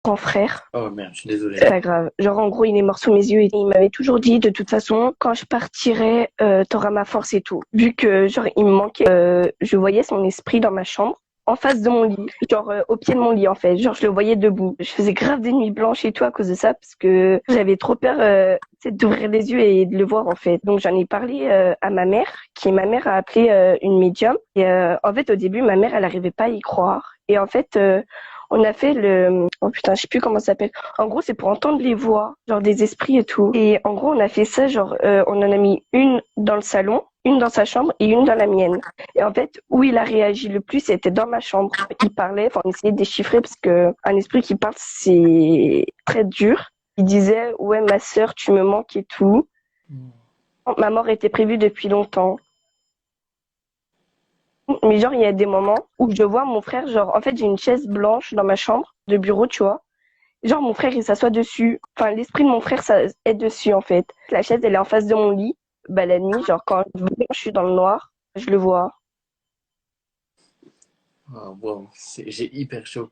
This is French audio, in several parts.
Grand frère. Oh merde, je suis désolé. C'est pas grave. Genre, en gros, il est mort sous mes yeux et il m'avait toujours dit, de toute façon, quand je partirai, t'auras ma force et tout. Vu que, genre, il me manquait, je voyais son esprit dans ma chambre, en face de mon lit. Genre, au pied de mon lit, en fait. Genre, je le voyais debout. Je faisais grave des nuits blanches et tout à cause de ça, parce que j'avais trop peur, tu sais, d'ouvrir les yeux et de le voir, en fait. Donc, j'en ai parlé, à ma mère, ma mère a appelé, une médium. Et, en fait, au début, ma mère, elle arrivait pas à y croire. Et en fait, on a fait oh putain, je sais plus comment ça s'appelle. En gros, c'est pour entendre les voix, genre des esprits et tout. Et en gros, on a fait ça, genre, on en a mis une dans le salon, une dans sa chambre et une dans la mienne. Et en fait, où il a réagi le plus, c'était dans ma chambre. Il parlait, enfin, on essayait de déchiffrer parce que un esprit qui parle, c'est très dur. Il disait, ouais, ma sœur, tu me manques et tout. Ma mort était prévue depuis longtemps. Mais genre, il y a des moments où je vois mon frère, genre, en fait, j'ai une chaise blanche dans ma chambre de bureau, tu vois. Genre, mon frère, il s'assoit dessus. Enfin, l'esprit de mon frère, ça est dessus, en fait. La chaise, elle est en face de mon lit. Bah, la nuit, genre, quand je suis dans le noir, je le vois. Oh, wow, j'ai hyper chaud.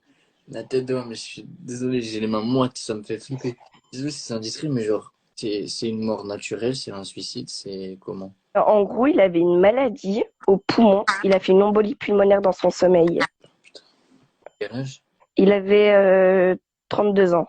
La tête de moi, mais je suis désolé, j'ai les mains moites, ça me fait flipper. Désolé si c'est indiscret, mais genre, c'est une mort naturelle, c'est un suicide, c'est comment? En gros, il avait une maladie au poumon. Il a fait une embolie pulmonaire dans son sommeil. Putain, quel âge? Il avait 32 ans.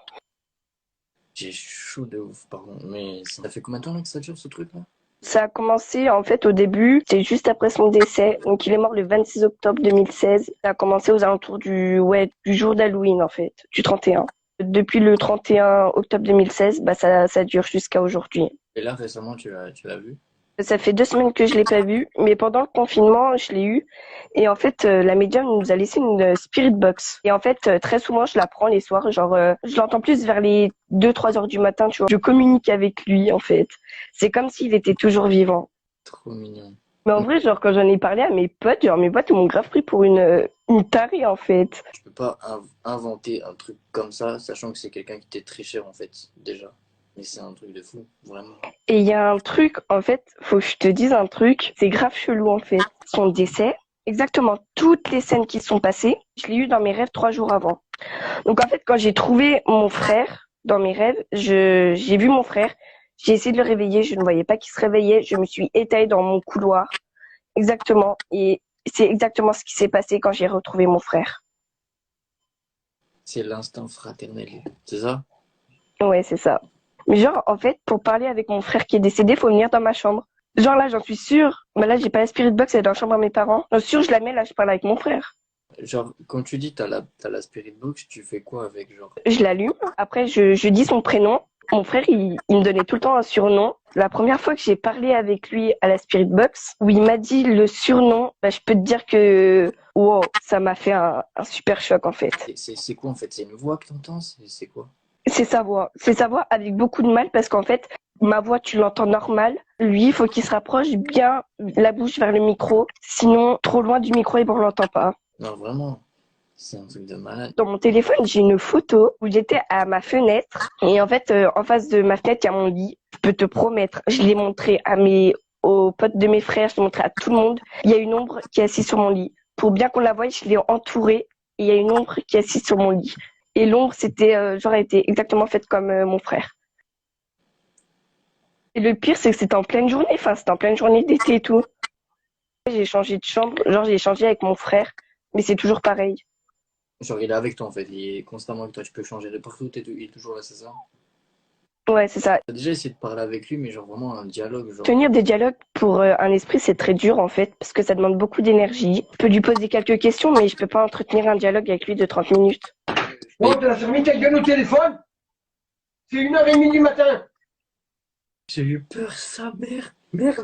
J'ai chaud de ouf, pardon. Mais ça fait combien de temps là que ça dure ce truc-là? Ça a commencé, en fait, au début, c'est juste après son décès. Donc, il est mort le 26 octobre 2016. Ça a commencé aux alentours du jour d'Halloween, en fait, du 31. Depuis le 31 octobre 2016, bah, ça dure jusqu'à aujourd'hui. Et là, récemment, tu l'as vu? Ça fait 2 semaines que je l'ai pas vu, mais pendant le confinement, je l'ai eu. Et en fait, la médium nous a laissé une spirit box. Et en fait, très souvent, je la prends les soirs. Genre, je l'entends plus vers les 2-3 heures du matin, tu vois. Je communique avec lui, en fait. C'est comme s'il était toujours vivant. Trop mignon. Mais en vrai, genre, quand j'en ai parlé à mes potes, genre, mes potes ils m'ont grave pris pour une tarée, en fait. Tu peux pas inventer un truc comme ça, sachant que c'est quelqu'un qui t'est très cher en fait, déjà. Mais c'est un truc de fou, vraiment. Et il y a un truc, en fait, faut que je te dise un truc, c'est grave chelou, en fait. Son décès, exactement toutes les scènes qui sont passées, je l'ai eu dans mes rêves 3 jours avant. Donc, en fait, quand j'ai trouvé mon frère dans mes rêves, j'ai vu mon frère, j'ai essayé de le réveiller, je ne voyais pas qu'il se réveillait, je me suis étalée dans mon couloir. Exactement. Et c'est exactement ce qui s'est passé quand j'ai retrouvé mon frère. C'est l'instinct fraternel, c'est ça? Ouais, c'est ça. Mais genre, en fait, pour parler avec mon frère qui est décédé, faut venir dans ma chambre. Genre là, j'en suis sûre. Mais là, j'ai pas la spirit box, elle est dans la chambre de mes parents. J'en suis sûre, je la mets là, je parle avec mon frère. Genre, quand tu dis t'as la spirit box, tu fais quoi avec, genre? Je l'allume. Après, je dis son prénom. Mon frère, il me donnait tout le temps un surnom. La première fois que j'ai parlé avec lui à la spirit box, où il m'a dit le surnom, bah, je peux te dire que, wow, ça m'a fait un super choc, en fait. C'est quoi en fait? C'est une voix que t'entends? C'est quoi? C'est sa voix. C'est sa voix avec beaucoup de mal parce qu'en fait, ma voix, tu l'entends normal. Lui, il faut qu'il se rapproche bien la bouche vers le micro. Sinon, trop loin du micro et on l'entend pas. Non, vraiment, c'est un truc de malade. Dans mon téléphone, j'ai une photo où j'étais à ma fenêtre. Et en fait, en face de ma fenêtre, il y a mon lit. Je peux te promettre, je l'ai montré aux potes de mes frères, je l'ai montré à tout le monde. Il y a une ombre qui est assise sur mon lit. Pour bien qu'on la voie, je l'ai entourée. Et il y a une ombre qui est assise sur mon lit. Et l'ombre, c'était, genre, elle était exactement faite comme mon frère. Et le pire, c'est que c'était en pleine journée. Enfin, c'était en pleine journée d'été et tout. J'ai changé de chambre. Genre, j'ai changé avec mon frère. Mais c'est toujours pareil. Genre, il est avec toi en fait, il est constamment avec toi, tu peux changer de partout, il est toujours là, c'est ça? Ouais, c'est ça. T'as déjà essayé de parler avec lui, mais genre vraiment un dialogue, genre. Tenir des dialogues pour un esprit, c'est très dur, en fait. Parce que ça demande beaucoup d'énergie. Je peux lui poser quelques questions, mais je peux pas entretenir un dialogue avec lui de 30 minutes. Mais Oh, t'as fermé ta gueule au téléphone? C'est 1h30 du matin. j'ai eu peur, sa mère. Merde.